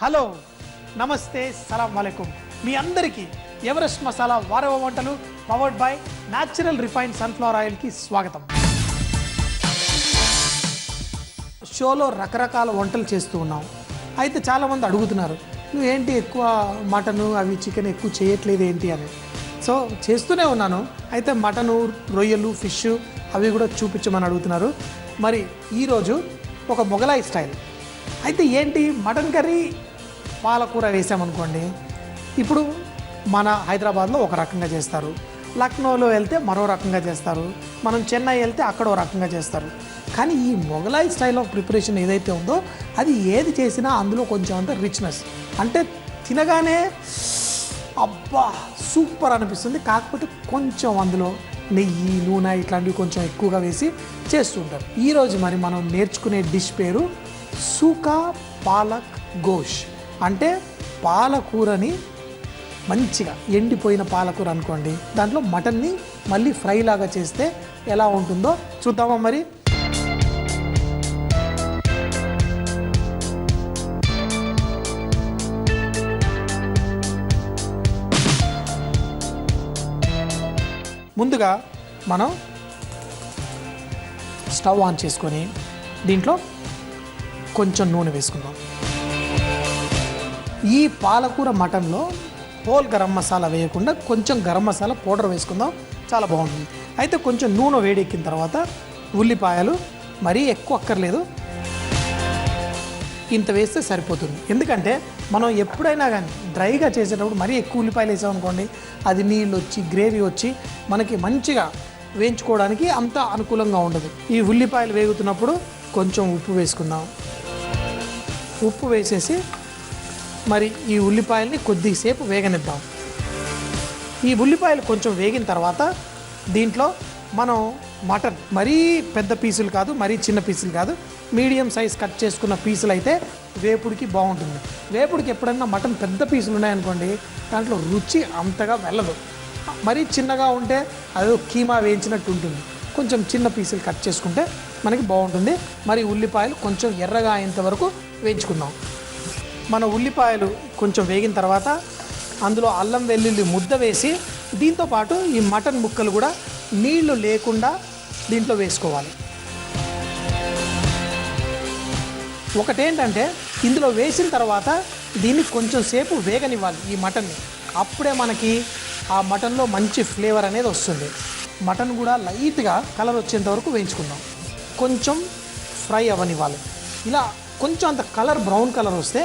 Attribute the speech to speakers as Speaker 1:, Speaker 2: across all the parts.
Speaker 1: Hello నమస్తే సలాం వాలేకుం మీ అందరికీ Everest masala వారవ వంటలు powered by natural refined sunflower ఆయిల్కి స్వాగతం. షోలో రకరకాల వంటలు చేస్తూ ఉన్నాం. అయితే చాలామంది అడుగుతున్నారు, నువ్వేంటి ఎక్కువ మటను అవి చికెన్ ఎక్కువ చేయట్లేదు ఏంటి అని. సో చేస్తూనే ఉన్నాను. అయితే మటను, రొయ్యలు, ఫిష్ అవి కూడా చూపించమని అడుగుతున్నారు. మరి ఈరోజు ఒక మొగలాయి స్టైల్. అయితే ఏంటి, మటన్ కర్రీ పాలకూర వేసామనుకోండి, ఇప్పుడు మన హైదరాబాద్లో ఒక రకంగా చేస్తారు, లక్నోలో వెళ్తే మరో రకంగా చేస్తారు, మనం చెన్నై వెళ్తే అక్కడ ఒక రకంగా చేస్తారు. కానీ ఈ మొగలాయి స్టైల్ ఆఫ్ ప్రిపరేషన్ ఏదైతే ఉందో అది ఏది చేసినా అందులో కొంచెం అంత రిచ్నెస్, అంటే తినగానే అబ్బా సూపర్ అనిపిస్తుంది. కాకపోతే కొంచెం అందులో నెయ్యి, నూనె ఇట్లాంటివి కొంచెం ఎక్కువగా వేసి చేస్తుంటారు. ఈరోజు మరి మనం నేర్చుకునే డిష్ పేరు సూకా పాలక్ గోష్. అంటే పాలకూరని మంచిగా ఎండిపోయిన పాలకూర అనుకోండి, దాంట్లో మటన్ని మళ్ళీ ఫ్రై లాగా చేస్తే ఎలా ఉంటుందో చూద్దామా మరి. ముందుగా మనం స్టవ్ ఆన్ చేసుకొని దీంట్లో కొంచెం నూనె వేసుకుందాం. ఈ పాలకూర మటన్లో హోల్ గరం మసాలా వేయకుండా కొంచెం గరం మసాలా పౌడర్ వేసుకుందాం, చాలా బాగుంటుంది. అయితే కొంచెం నూనె వేడెక్కిన తర్వాత ఉల్లిపాయలు మరీ ఎక్కువ అక్కర్లేదు, ఇంత వేస్తే సరిపోతుంది. ఎందుకంటే మనం ఎప్పుడైనా కానీ డ్రైగా చేసేటప్పుడు మరీ ఎక్కువ ఉల్లిపాయలు వేసామనుకోండి, అది నీళ్ళు వచ్చి గ్రేవీ వచ్చి మనకి మంచిగా వేయించుకోవడానికి అంత అనుకూలంగా ఉండదు. ఈ ఉల్లిపాయలు వేగుతున్నప్పుడు కొంచెం ఉప్పు వేసుకుందాం. ఉప్పు వేసేసి మరి ఈ ఉల్లిపాయల్ని కొద్దిసేపు వేగనిద్దాం. ఈ ఉల్లిపాయలు కొంచెం వేగిన తర్వాత దీంట్లో మనం మటన్ మరీ పెద్ద పీసులు కాదు, మరీ చిన్న పీసులు కాదు, మీడియం సైజ్ కట్ చేసుకున్న పీసులు అయితే వేపుడికి బాగుంటుంది. వేపుడికి ఎప్పుడన్నా మటన్ పెద్ద పీసులు ఉన్నాయనుకోండి, దాంట్లో రుచి అంతగా వెళ్ళదు. మరీ చిన్నగా ఉంటే అది కీమా వేయించినట్టు ఉంటుంది. కొంచెం చిన్న పీసులు కట్ చేసుకుంటే మనకి బాగుంటుంది. మరి ఉల్లిపాయలు కొంచెం ఎర్రగా అయ్యేంత వరకు వేయించుకుందాం. మన ఉల్లిపాయలు కొంచెం వేగిన తర్వాత అందులో అల్లం వెల్లుల్లి ముద్ద వేసి దీంతోపాటు ఈ మటన్ ముక్కలు కూడా నీళ్లు లేకుండా దీంట్లో వేసుకోవాలి. ఒకటేంటంటే ఇందులో వేసిన తర్వాత దీన్ని కొంచెం సేపు వేగనివ్వాలి ఈ మటన్ని. అప్పుడే మనకి ఆ మటన్లో మంచి ఫ్లేవర్ అనేది వస్తుంది. మటన్ కూడా లైట్గా కలర్ వచ్చేంత వరకు వేయించుకుందాం. కొంచెం ఫ్రై అవ్వనివ్వాలి. ఇలా కొంచెం అంత కలర్ బ్రౌన్ కలర్ వస్తే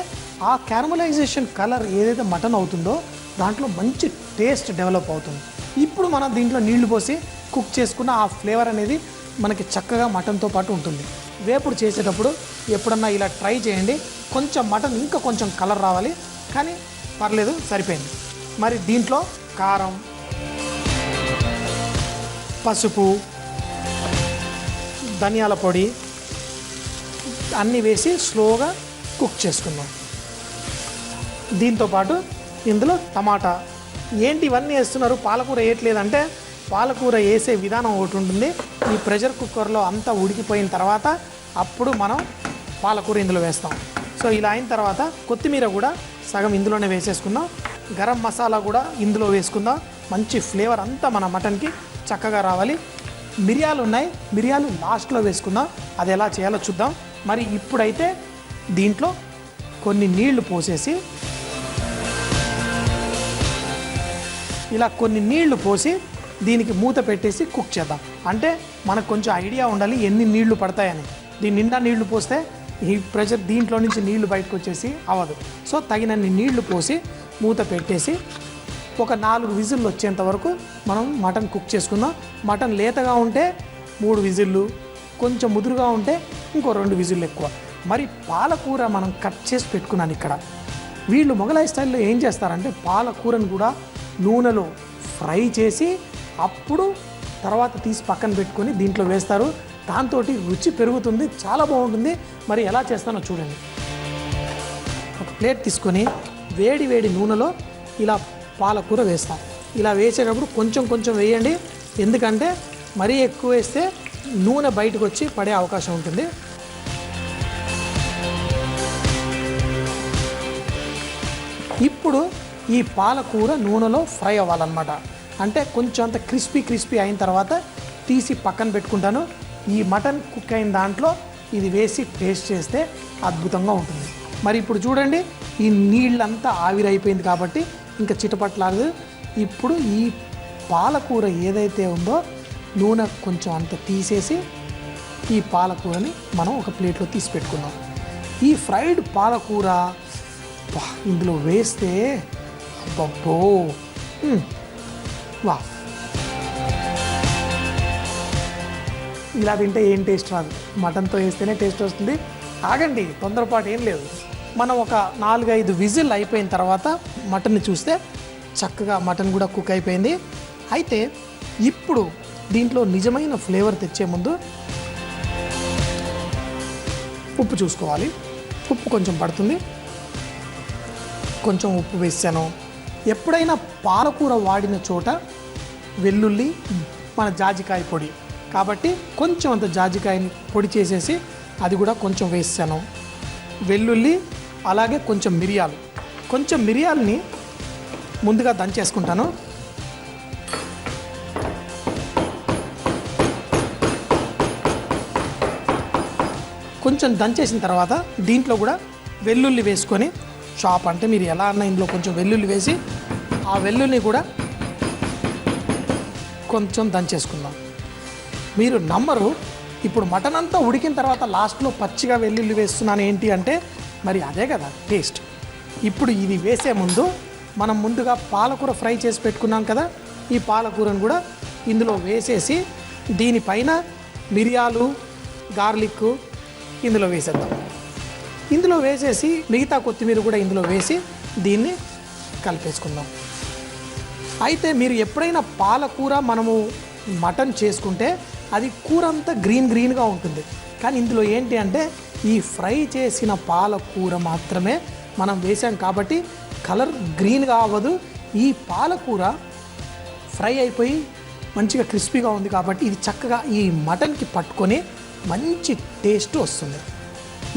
Speaker 1: ఆ క్యారమలైజేషన్ కలర్ ఏదైతే మటన్ అవుతుందో దాంట్లో మంచి టేస్ట్ డెవలప్ అవుతుంది. ఇప్పుడు మనం దీంట్లో నీళ్లు పోసి కుక్ చేసుకున్న ఆ ఫ్లేవర్ అనేది మనకి చక్కగా మటన్తో పాటు ఉంటుంది. వేపుడు చేసేటప్పుడు ఎప్పుడన్నా ఇలా ట్రై చేయండి. కొంచెం మటన్ ఇంకా కొంచెం కలర్ రావాలి, కానీ పర్లేదు, సరిపోయింది. మరి దీంట్లో కారం, పసుపు, ధనియాల పొడి అన్నీ వేసి స్లోగా కుక్ చేసుకుందాం. దీంతోపాటు ఇందులో టమాటా. ఏంటి ఇవన్నీ వేస్తున్నారు, పాలకూర వేయట్లేదంటే పాలకూర వేసే విధానం ఒకటి ఉంటుంది. ఈ ప్రెషర్ కుక్కర్లో అంతా ఉడికిపోయిన తర్వాత అప్పుడు మనం పాలకూర ఇందులో వేస్తాం. సో ఇలా అయిన తర్వాత కొత్తిమీర కూడా సగం ఇందులోనే వేసేసుకుందాం. గరం మసాలా కూడా ఇందులో వేసుకుందాం. మంచి ఫ్లేవర్ అంతా మన మటన్కి చక్కగా రావాలి. మిరియాలు ఉన్నాయి, మిరియాలు లాస్ట్లో వేసుకుందాం. అది ఎలా చేయాలో చూద్దాం. మరి ఇప్పుడైతే దీంట్లో కొన్ని నీళ్లు పోసేసి ఇలా కొన్ని నీళ్లు పోసి దీనికి మూత పెట్టేసి కుక్ చేద్దాం. అంటే మనకు కొంచెం ఐడియా ఉండాలి ఎన్ని నీళ్లు పడతాయని. దీని నిండా నీళ్లు పోస్తే ఈ ప్రెషర్ దీంట్లో నుంచి నీళ్లు బయటకు వచ్చేసి అవ్వదు. సో తగినన్ని నీళ్లు పోసి మూత పెట్టేసి ఒక 4 విజిల్లు వచ్చేంత వరకు మనం మటన్ కుక్ చేసుకుందాం. మటన్ లేతగా ఉంటే 3 విజిల్లు, కొంచెం ముదురుగా ఉంటే ఇంకో 2 విజిల్లు ఎక్కువ. మరి పాలకూర మనం కట్ చేసి పెట్టుకున్నాను ఇక్కడ. వీళ్ళు మొగలాయి స్టైల్లో ఏం చేస్తారంటే పాలకూరను కూడా నూనెలో ఫ్రై చేసి అప్పుడు తర్వాత తీసి పక్కన పెట్టుకొని దీంట్లో వేస్తారు. దాంతో రుచి పెరుగుతుంది, చాలా బాగుంటుంది. మరి ఎలా చేస్తానో చూడండి. ఒక ప్లేట్ తీసుకొని వేడి వేడి నూనెలో ఇలా పాలకూర వేస్తాం. ఇలా వేసేటప్పుడు కొంచెం కొంచెం వేయండి, ఎందుకంటే మరీ ఎక్కువ వేస్తే నూనె బయటకు వచ్చి పడే అవకాశం ఉంటుంది. ఇప్పుడు ఈ పాలకూర నూనెలో ఫ్రై అవ్వాలన్నమాట. అంటే కొంచెం అంత క్రిస్పీ అయిన తర్వాత తీసి పక్కన పెట్టుకుంటాను. ఈ మటన్ కుక్ అయిన దాంట్లో ఇది వేసి టేస్ట్ చేస్తే అద్భుతంగా ఉంటుంది. మరి ఇప్పుడు చూడండి, ఈ నీళ్ళంతా ఆవిరైపోయింది కాబట్టి ఇంకా చిటపట్లాగదు. ఇప్పుడు ఈ పాలకూర ఏదైతే ఉందో నూనె కొంచెం అంత తీసేసి ఈ పాలకూరని మనం ఒక ప్లేట్లో తీసి పెట్టుకుందాం. ఈ ఫ్రైడ్ పాలకూర ఇందులో వేస్తే అబ్బో వా, ఇలా తింటే ఏం టేస్ట్ రాదు, మటన్తో వేస్తేనే టేస్ట్ వస్తుంది. ఆగండి, తొందరపాటు ఏం లేదు. మనం ఒక 4-5 విజిల్ అయిపోయిన తర్వాత మటన్ని చూస్తే చక్కగా మటన్ కూడా కుక్ అయిపోయింది. అయితే ఇప్పుడు దీంట్లో నిజమైన ఫ్లేవర్ తెచ్చే ముందు ఉప్పు చూసుకోవాలి. ఉప్పు కొంచెం పడుతుంది, కొంచెం ఉప్పు వేసాను. ఎప్పుడైనా పాలకూర వాడిన చోట వెల్లుల్లి, మన జాజికాయ పొడి కాబట్టి కొంచెం అంత జాజికాయని పొడి చేసేసి అది కూడా కొంచెం వేసాను. వెల్లుల్లి అలాగే కొంచెం మిరియాలని ముందుగా దంచేసుకుంటాను. కొంచెం దంచేసిన తర్వాత దీంట్లో కూడా వెల్లుల్లి వేసుకొని చాప్, అంటే మీరు ఎలా అన్నా ఇందులో కొంచెం వెల్లుల్లి వేసి ఆ వెల్లుల్ని కూడా కొంచెం దంచేసుకుందాం. మీరు నమ్మరు, ఇప్పుడు మటన్ అంతా ఉడికిన తర్వాత లాస్ట్లో పచ్చిగా వెల్లుల్లి వేస్తున్నాను ఏంటి అంటే మరి అదే కదా టేస్ట్. ఇప్పుడు ఇది వేసే ముందు మనం ముందుగా పాలకూర ఫ్రై చేసి పెట్టుకున్నాం కదా, ఈ పాలకూరను కూడా ఇందులో వేసేసి దీనిపైన మిరియాలు, గార్లిక్ ఇందులో వేసేద్దాం. ఇందులో వేసేసి మిగతా కొత్తిమీర కూడా ఇందులో వేసి దీన్ని కలిపేసుకుందాం. అయితే మీరు ఎప్పుడైనా పాలకూర మనము మటన్ చేసుకుంటే అది కూర అంతా గ్రీన్గా ఉంటుంది. కానీ ఇందులో ఏంటి అంటే ఈ ఫ్రై చేసిన పాలకూర మాత్రమే మనం వేసాం కాబట్టి కలర్ గ్రీన్గా అవ్వదు. ఈ పాలకూర ఫ్రై అయిపోయి మంచిగా క్రిస్పీగా ఉంది కాబట్టి ఇది చక్కగా ఈ మటన్కి పట్టుకొని మంచి టేస్ట్ వస్తుంది.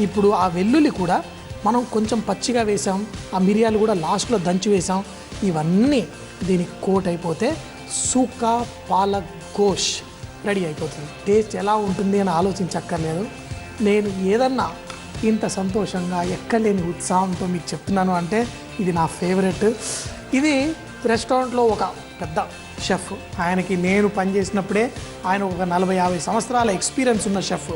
Speaker 1: ఇప్పుడు ఆ వెల్లుల్లి కూడా మనం కొంచెం పచ్చిగా వేసాం, ఆ మిరియాలు కూడా లాస్ట్లో దంచి వేసాం. ఇవన్నీ దీనికి కోట్ అయిపోతే సూకా పాలక్ గోష్ రెడీ అయిపోతుంది. టేస్ట్ ఎలా ఉంటుంది అని ఆలోచించక్కర్లేదు. నేను ఏదన్నా ఇంత సంతోషంగా ఎక్కలేని ఉత్సాహంతో మీకు చెప్తున్నాను అంటే ఇది నా ఫేవరెట్. ఇది రెస్టారెంట్లో ఒక పెద్ద షెఫ్, ఆయనకి నేను పనిచేసినప్పుడే ఆయన ఒక 40-50 సంవత్సరాల ఎక్స్పీరియన్స్ ఉన్న షెఫ్.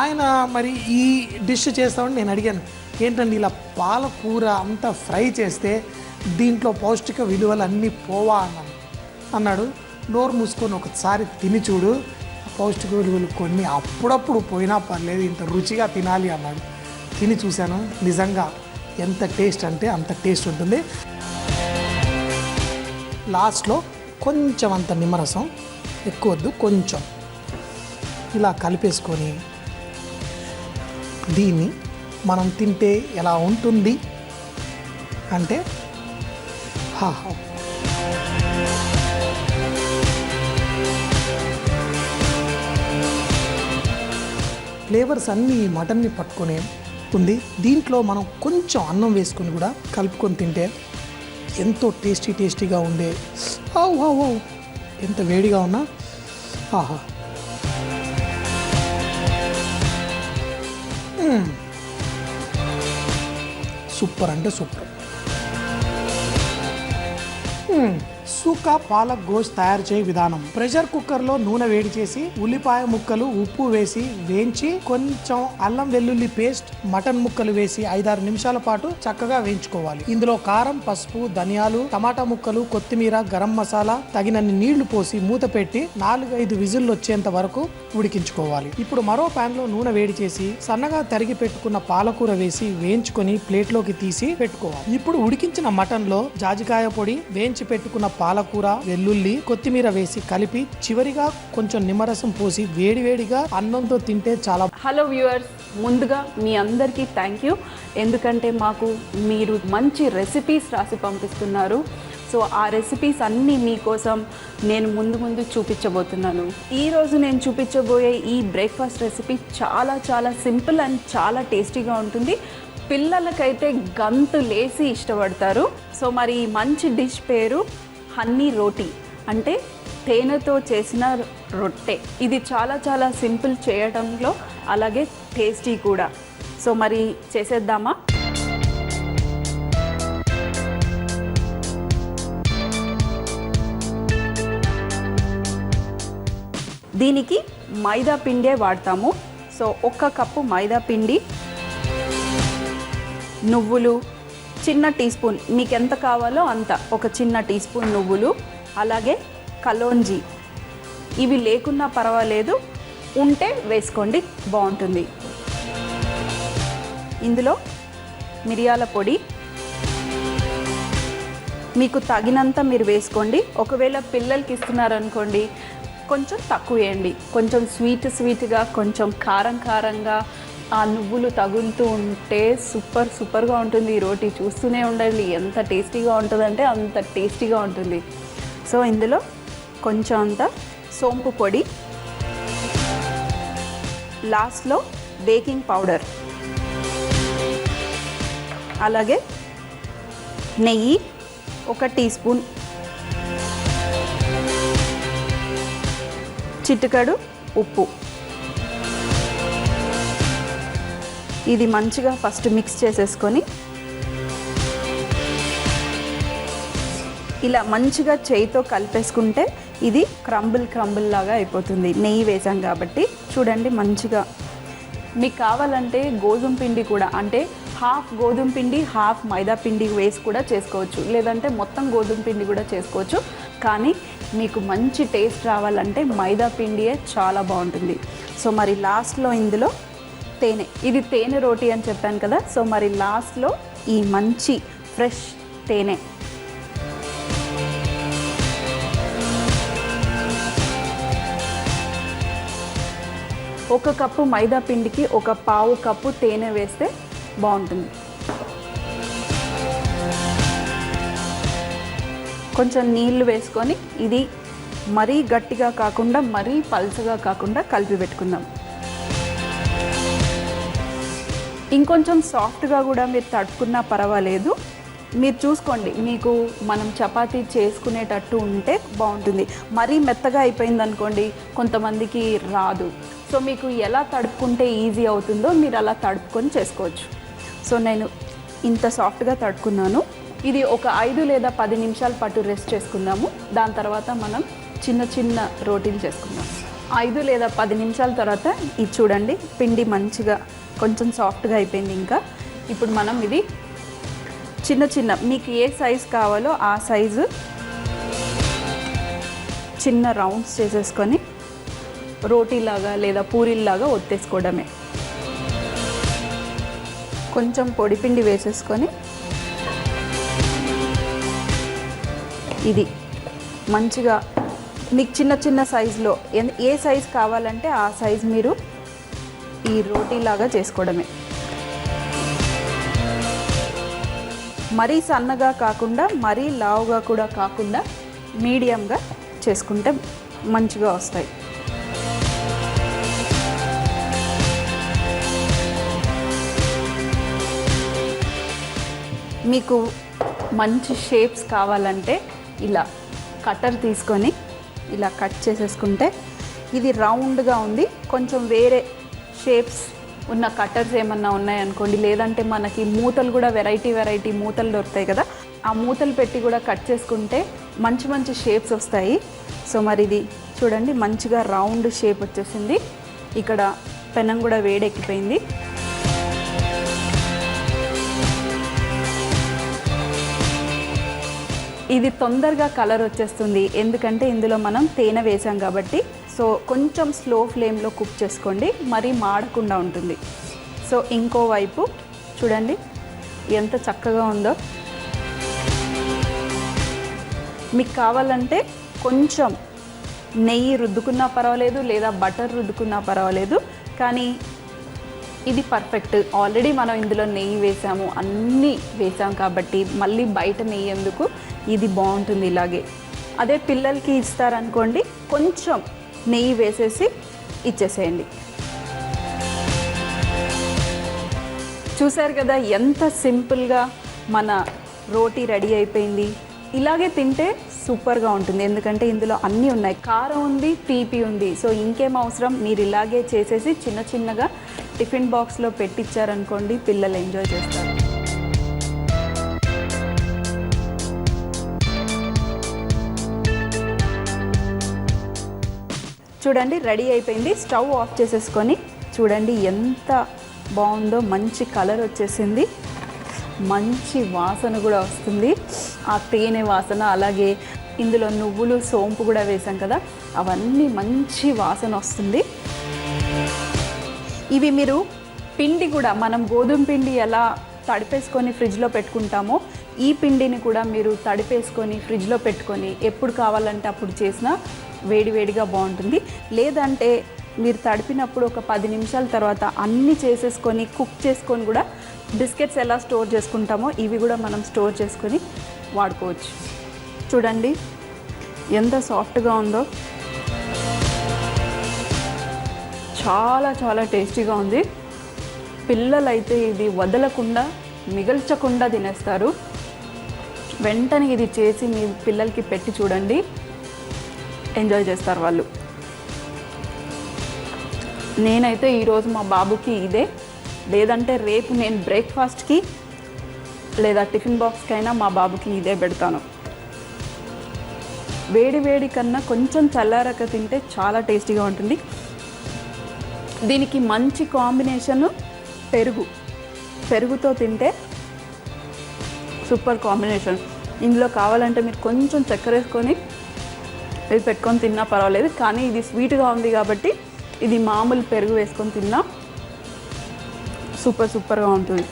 Speaker 1: ఆయన మరి ఈ డిష్ చేస్తామని నేను అడిగాను, ఏంటండి ఇలా పాలకూర అంతా ఫ్రై చేస్తే దీంట్లో పౌష్టిక విలువలు అన్నీ పోవా అన్నాడు. నోరు మూసుకొని ఒకసారి తిని చూడు, పౌష్టిక విలువలు కొన్ని అప్పుడప్పుడు పోయినా పర్లేదు, ఇంత రుచిగా తినాలి అన్నాడు. తిని చూశాను, నిజంగా ఎంత టేస్ట్ అంటే అంత టేస్ట్ ఉంటుంది. లాస్ట్లో కొంచెం అంత నిమ్మరసం, ఎక్కువ వద్దు, కొంచెం ఇలా కలిపేసుకొని దీన్ని మనం తింటే ఎలా ఉంటుంది అంటే ఫ్లేవర్స్ అన్నీ మటన్ని పట్టుకొని ఉంది. దీంట్లో మనం కొంచెం అన్నం వేసుకొని కూడా కలుపుకొని తింటే ఎంతో టేస్టీగా ఉండే, ఎంత వేడిగా ఉన్నా ఆహా, సూపర్ అంటే సూపర్. సూకా పాలక్ గోష్ తయారు చేయ విధానం. ప్రెషర్ కుక్కర్లో నూనె వేడి చేసి ఉల్లిపాయ ముక్కలు, ఉప్పు వేసి వేయించి కొంచెం అల్లం వెల్లుల్లి పేస్ట్, మటన్ ముక్కలు వేసి 5-6 నిమిషాల పాటు చక్కగా వేయించుకోవాలి. ఇందులో కారం, పసుపు, ధనియాలు, టమాటా ముక్కలు, కొత్తిమీర, గరం మసాలా, తగినన్ని నీళ్లు పోసి మూత పెట్టి 4-5 విజిల్లు వచ్చేంత వరకు ఉడికించుకోవాలి. ఇప్పుడు మరో ప్యాన్ లో నూనె వేడి చేసి సన్నగా తరిగి పెట్టుకున్న పాలకూర వేసి వేయించుకొని ప్లేట్లోకి తీసి పెట్టుకోవాలి. ఇప్పుడు ఉడికించిన మటన్ లో జాజికాయ పొడి, వేయించి పెట్టుకున్న పాలకూర, వెల్లుల్లి, కొత్తిమీర వేసి కలిపి చివరిగా కొంచెం నిమ్మరసం పోసి వేడివేడిగా అన్నంతో తింటే చాలా.
Speaker 2: హలో వ్యూవర్స్, ముందుగా మీ అందరికీ థ్యాంక్ యూ. ఎందుకంటే మాకు మీరు మంచి రెసిపీస్ రాసి పంపిస్తున్నారు. సో ఆ రెసిపీస్ అన్నీ మీకోసం నేను ముందు చూపించబోతున్నాను. ఈరోజు నేను చూపించబోయే ఈ బ్రేక్ఫాస్ట్ రెసిపీ చాలా సింపుల్ అండ్ చాలా టేస్టీగా ఉంటుంది. పిల్లలకైతే గంతులేసి ఇష్టపడతారు. సో మరి ఈ మంచి డిష్ పేరు హనీ రోటీ, అంటే తేనెతో చేసిన రొట్టె. ఇది చాలా చాలా సింపుల్ చేయడంలో, అలాగే టేస్టీ కూడా. సో మరి చేసేద్దామా? దీనికి మైదా పిండే వాడతాము. సో 1 కప్పు మైదా పిండి, నువ్వులు చిన్న టీ స్పూన్, మీకు ఎంత కావాలో అంత, ఒక చిన్న టీ స్పూన్ నువ్వులు, అలాగే కలోంజీ. ఇవి లేకున్నా పర్వాలేదు, ఉంటే వేసుకోండి, బాగుంటుంది. ఇందులో మిరియాల పొడి మీకు తగినంత మీరు వేసుకోండి. ఒకవేళ పిల్లలకి ఇస్తున్నారనుకోండి కొంచెం తక్కువ వేయండి. కొంచెం స్వీట్గా, కొంచెం కారంగా ఆ నువ్వులు తగులుతూ ఉంటే సూపర్గా ఉంటుంది ఈ రోటీ. చూస్తూనే ఉండండి, ఎంత టేస్టీగా ఉంటుందంటే అంత టేస్టీగా ఉంటుంది. సో ఇందులో కొంచెం అంత సోంపు పొడి, లాస్ట్లో బేకింగ్ పౌడర్, అలాగే నెయ్యి 1 టీ స్పూన్, చిటికెడు ఉప్పు. ఇది మంచిగా ఫస్ట్ మిక్స్ చేసేసుకొని ఇలా మంచిగా చేయితో కలిపేసుకుంటే ఇది క్రంబుల్ లాగా అయిపోతుంది. నెయ్యి వేసాం కాబట్టి. చూడండి మంచిగా. మీకు కావాలంటే గోధుమ పిండి కూడా, అంటే హాఫ్ గోధుమ పిండి హాఫ్ మైదా పిండి వేసి కూడా చేసుకోవచ్చు, లేదంటే మొత్తం గోధుమ పిండి కూడా చేసుకోవచ్చు. కానీ మీకు మంచి టేస్ట్ రావాలంటే మైదా పిండియే చాలా బాగుంటుంది. సో మరి లాస్ట్లో ఇందులో తేనె, ఇది తేనె రోటీ అని చెప్పాను కదా. సో మరి లాస్ట్లో ఈ మంచి ఫ్రెష్ తేనె, ఒక కప్పు మైదా పిండికి 1/4 కప్పు తేనె వేస్తే బాగుంటుంది. కొంచెం నీళ్లు వేసుకొని ఇది మరీ గట్టిగా కాకుండా మరీ పల్చగా కాకుండా కలిపి పెట్టుకుందాం. ఇంకొంచెం సాఫ్ట్గా కూడా మీరు తడుపుకున్నా పర్వాలేదు, మీరు చూసుకోండి. మీకు మనం చపాతీ చేసుకునేటట్టు ఉంటే బాగుంటుంది. మరీ మెత్తగా అయిపోయింది అనుకోండి కొంతమందికి రాదు. సో మీకు ఎలా తడుపుకుంటే ఈజీ అవుతుందో మీరు అలా తడుపుకొని చేసుకోవచ్చు. సో నేను ఇంత సాఫ్ట్గా తడుపుకున్నాను. ఇది ఒక 5 లేదా 10 నిమిషాల పాటు రెస్ట్ చేసుకుందాము. దాని తర్వాత మనం చిన్న రోటీలు చేసుకుందాం. 5 లేదా 10 నిమిషాల తర్వాత ఇది చూడండి, పిండి మంచిగా కొంచెం సాఫ్ట్గా అయిపోయింది. ఇంకా ఇప్పుడు మనం ఇది చిన్న మీకు ఏ సైజు కావాలో ఆ సైజు చిన్న రౌండ్స్ చేసేసుకొని రోటీలాగా లేదా పూరీలాగా ఒత్తేసుకోవడమే. కొంచెం పొడిపిండి వేసేసుకొని ఇది మంచిగా మీకు చిన్న సైజులో ఏ సైజు కావాలంటే ఆ సైజు మీరు ఈ రోటీలాగా చేసుకోవడమే. మరీ సన్నగా కాకుండా మరీ లావుగా కూడా కాకుండా మీడియంగా చేసుకుంటే మంచిగా వస్తాయి. మీకు మంచి షేప్స్ కావాలంటే ఇలా కట్టర్ తీసుకొని ఇలా కట్ చేసేసుకుంటే, ఇది రౌండ్గా ఉంది, కొంచెం వేరే షేప్స్ ఉన్న కట్టర్స్ ఏమన్నా ఉన్నాయనుకోండి, లేదంటే మనకి మూతలు కూడా వెరైటీ మూతలు దొరుకుతాయి కదా, ఆ మూతలు పెట్టి కూడా కట్ చేసుకుంటే మంచి షేప్స్ వస్తాయి. సో మరి ఇది చూడండి మంచిగా రౌండ్ షేప్ వచ్చేసింది. ఇక్కడ పెనం కూడా వేడెక్కిపోయింది. ఇది తొందరగా కలర్ వచ్చేస్తుంది, ఎందుకంటే ఇందులో మనం తేనె వేసాం కాబట్టి. సో కొంచెం స్లో ఫ్లేమ్లో కుక్ చేసుకోండి, మరీ మాడకుండా ఉంటుంది. సో ఇంకోవైపు చూడండి ఎంత చక్కగా ఉందో. మీకు కావాలంటే కొంచెం నెయ్యి రుద్దుకున్నా పర్వాలేదు, లేదా బటర్ రుద్దుకున్నా పర్వాలేదు, కానీ ఇది పర్ఫెక్ట్. ఆల్రెడీ మనం ఇందులో నెయ్యి వేసాము, అన్నీ వేసాం కాబట్టి మళ్ళీ బయట నెయ్యి ఎందుకు, ఇది బాగుంటుంది ఇలాగే. అదే పిల్లలకి ఇస్తారనుకోండి కొంచెం నెయ్యి వేసేసి ఇచ్చేసేయండి. చూసారు కదా ఎంత సింపుల్గా మన రోటీ రెడీ అయిపోయింది. ఇలాగే తింటే సూపర్గా ఉంటుంది, ఎందుకంటే ఇందులో అన్నీ ఉన్నాయి. కారం ఉంది, తీపి ఉంది. సో ఇంకేం అవసరం, మీరు ఇలాగే చేసేసి చిన్న చిన్నగా టిఫిన్ బాక్స్లో పెట్టించారనుకోండి, పిల్లలు ఎంజాయ్ చేస్తారు. చూడండి రెడీ అయిపోయింది. స్టవ్ ఆఫ్ చేసేసుకొని చూడండి ఎంత బాగుందో, మంచి కలర్ వచ్చేసింది, మంచి వాసన కూడా వస్తుంది, ఆ తేనె వాసన. అలాగే ఇందులో నువ్వులు సోంపు కూడా వేసాం కదా, అవన్నీ మంచి వాసన వస్తుంది. ఇవి మీరు పిండి కూడా, మనం గోధుమ పిండి ఎలా తడిపేసుకొని ఫ్రిడ్జ్లో పెట్టుకుంటామో, ఈ పిండిని కూడా మీరు తడిపేసుకొని ఫ్రిడ్జ్లో పెట్టుకొని ఎప్పుడు కావాలంటే అప్పుడు చేసినా వేడివేడిగా బాగుంటుంది. లేదంటే మీరు తడిపినప్పుడు ఒక 10 నిమిషాల తర్వాత అన్నీ చేసేసుకొని కుక్ చేసుకొని కూడా బిస్కెట్స్ ఎలా స్టోర్ చేసుకుంటామో ఇవి కూడా మనం స్టోర్ చేసుకొని వాడుకోవచ్చు. చూడండి ఎంత సాఫ్ట్గా ఉందో, చాలా చాలా టేస్టీగా ఉంది. పిల్లలైతే ఇది వదలకుండా మిగల్చకుండా తినేస్తారు. వెంటనే ఇది చేసి మీ పిల్లలకి పెట్టి చూడండి, ఎంజాయ్ చేస్తారు వాళ్ళు. నేనైతే ఈరోజు మా బాబుకి ఇదే, లేదంటే రేపు నేను బ్రేక్ఫాస్ట్కి లేదా టిఫిన్ బాక్స్కైనా మా బాబుకి ఇదే పెడతాను. వేడి వేడి కన్నా కొంచెం చల్లారక తింటే చాలా టేస్టీగా ఉంటుంది. దీనికి మంచి కాంబినేషను పెరుగుతో తింటే సూపర్ కాంబినేషన్. ఇందులో కావాలంటే మీరు కొంచెం చక్కెర వేసుకొని ఇది పెట్టుకొని తిన్నా పర్వాలేదు, కానీ ఇది స్వీట్గా ఉంది కాబట్టి ఇది మామూలు పెరుగు వేసుకొని తిన్నా సూపర్గా ఉంటుంది.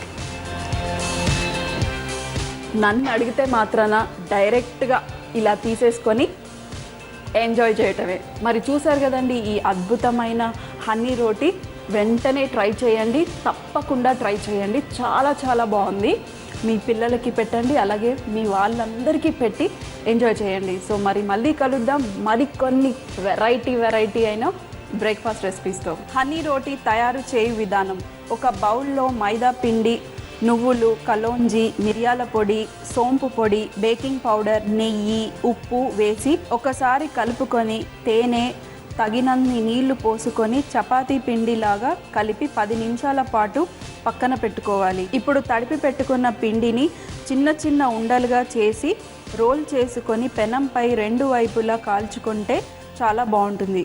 Speaker 2: నన్ను అడిగితే మాత్రాన డైరెక్ట్గా ఇలా తీసేసుకొని ఎంజాయ్ చేయటమే. మరి చూసారు కదండి ఈ అద్భుతమైన హనీ రోటీ. వెంటనే ట్రై చేయండి, తప్పకుండా ట్రై చేయండి, చాలా చాలా బాగుంది. మీ పిల్లలకి పెట్టండి, అలాగే మీ వాళ్ళందరికీ పెట్టి ఎంజాయ్ చేయండి. సో మరి మళ్ళీ కలుద్దాం మరికొన్ని వెరైటీ అయిన బ్రేక్ఫాస్ట్ రెసిపీస్తో. హనీ రోటీ తయారు చేయు విధానం: ఒక బౌల్లో మైదా పిండి, నువ్వులు, కలోంజీ, మిరియాల పొడి, సోంపు పొడి, బేకింగ్ పౌడర్, నెయ్యి, ఉప్పు వేసి ఒకసారి కలుపుకొని తేనె, తగినన్ని నీళ్లు పోసుకొని చపాతీ పిండిలాగా కలిపి 10 నిమిషాల పాటు పక్కన పెట్టుకోవాలి. ఇప్పుడు తడిపి పెట్టుకున్న పిండిని చిన్న చిన్న ఉండలుగా చేసి రోల్ చేసుకొని పెనంపై 2 వైపులా కాల్చుకుంటే చాలా బాగుంటుంది.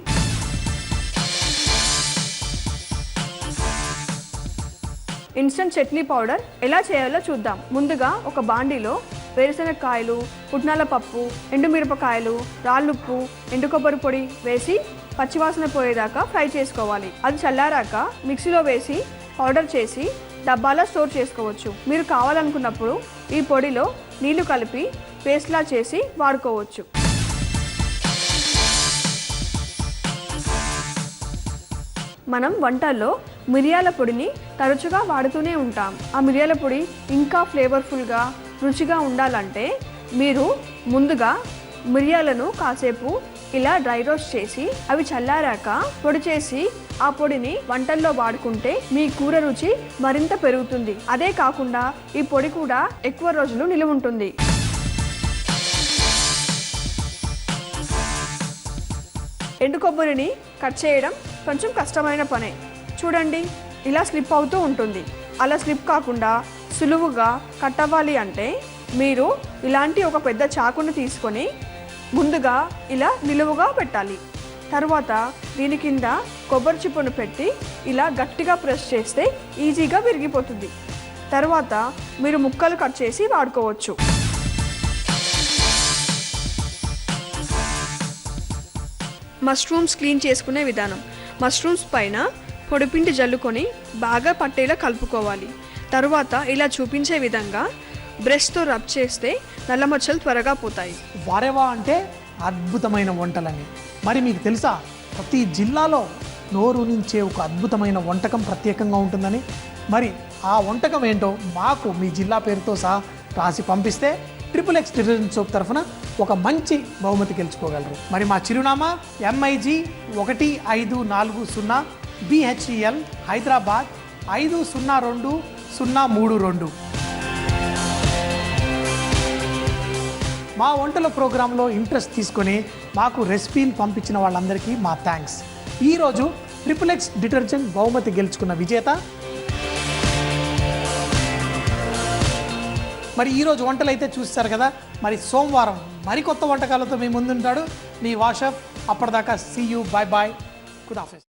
Speaker 3: ఇన్స్టంట్ చట్నీ పౌడర్ ఎలా చేయాలో చూద్దాం. ముందుగా ఒక బాండీలో వేరుశనగకాయలు, పుట్నాల పప్పు, ఎండుమిరపకాయలు, రాళ్ళుప్పు, ఎండు కొబ్బరి పొడి వేసి పచ్చివాసన పోయేదాకా ఫ్రై చేసుకోవాలి. అది చల్లారాక మిక్సీలో వేసి పౌడర్ చేసి డబ్బాలో స్టోర్ చేసుకోవచ్చు. మీరు కావాలనుకున్నప్పుడు ఈ పొడిలో నీళ్లు కలిపి పేస్ట్లా చేసి వాడుకోవచ్చు. మనం వంటల్లో మిరియాల పొడిని తరచుగా వాడుతూనే ఉంటాం. ఆ మిరియాల పొడి ఇంకా ఫ్లేవర్ఫుల్గా రుచిగా ఉండాలంటే మీరు ముందుగా మిరియాలను కాసేపు ఇలా డ్రై రోస్ట్ చేసి అవి చల్లారాక పొడి చేసి ఆ పొడిని వంటల్లో వాడుకుంటే మీ కూర రుచి మరింత పెరుగుతుంది. అదే కాకుండా ఈ పొడి కూడా ఎక్కువ రోజులు నిలువ ఉంటుంది. ఎండు కొబ్బరిని కట్ చేయడం కొంచెం కష్టమైన పనే. చూడండి ఇలా స్లిప్ అవుతూ ఉంటుంది. అలా స్లిప్ కాకుండా సులువుగా కట్ అవ్వాలి అంటే మీరు ఇలాంటి ఒక పెద్ద చాకును తీసుకొని ముందుగా ఇలా నిలువుగా పెట్టాలి. తర్వాత దీని కింద కొబ్బరి చిప్పను పెట్టి ఇలా గట్టిగా ప్రెస్ చేస్తే ఈజీగా విరిగిపోతుంది. తర్వాత మీరు ముక్కలు కట్ చేసి వాడుకోవచ్చు. మష్రూమ్స్ క్లీన్ చేసుకునే విధానం: మష్రూమ్స్ పైన పొడిపిండి జల్లుకొని బాగా పట్టేలా కలుపుకోవాలి. తర్వాత ఇలా చూపించే విధంగా బ్రష్తో రబ్ చేస్తే నల్లమచ్చలు త్వరగా పోతాయి.
Speaker 1: వారేవా అంటే అద్భుతమైన వంటలని. మరి మీకు తెలుసా, ప్రతి జిల్లాలో నోరు నుంచే ఒక అద్భుతమైన వంటకం ప్రత్యేకంగా ఉంటుందని. మరి ఆ వంటకం ఏంటో మాకు మీ జిల్లా పేరుతో సహా రాసి పంపిస్తే XXX డిటర్జెంట్ సోప్ తరఫున ఒక మంచి బహుమతి గెలుచుకోగలరు. మరి మా చిరునామా MIG 1540 BHEL హైదరాబాద్ 5020 032. మా వంటల ప్రోగ్రాంలో ఇంట్రెస్ట్ తీసుకొని మాకు రెసిపీని పంపించిన వాళ్ళందరికీ మా థ్యాంక్స్. ఈరోజు XXX డిటర్జెంట్ బహుమతి గెలుచుకున్న విజేత, మరి ఈరోజు వంటలు అయితే చూస్తారు కదా, మరి సోమవారం మరికొత్త వంటకాలతో మీ ముందుంటాడు మీ వాషఫ్. అప్పటిదాకా సీ యూ, బాయ్ బాయ్, ఖుదాఫిజ్.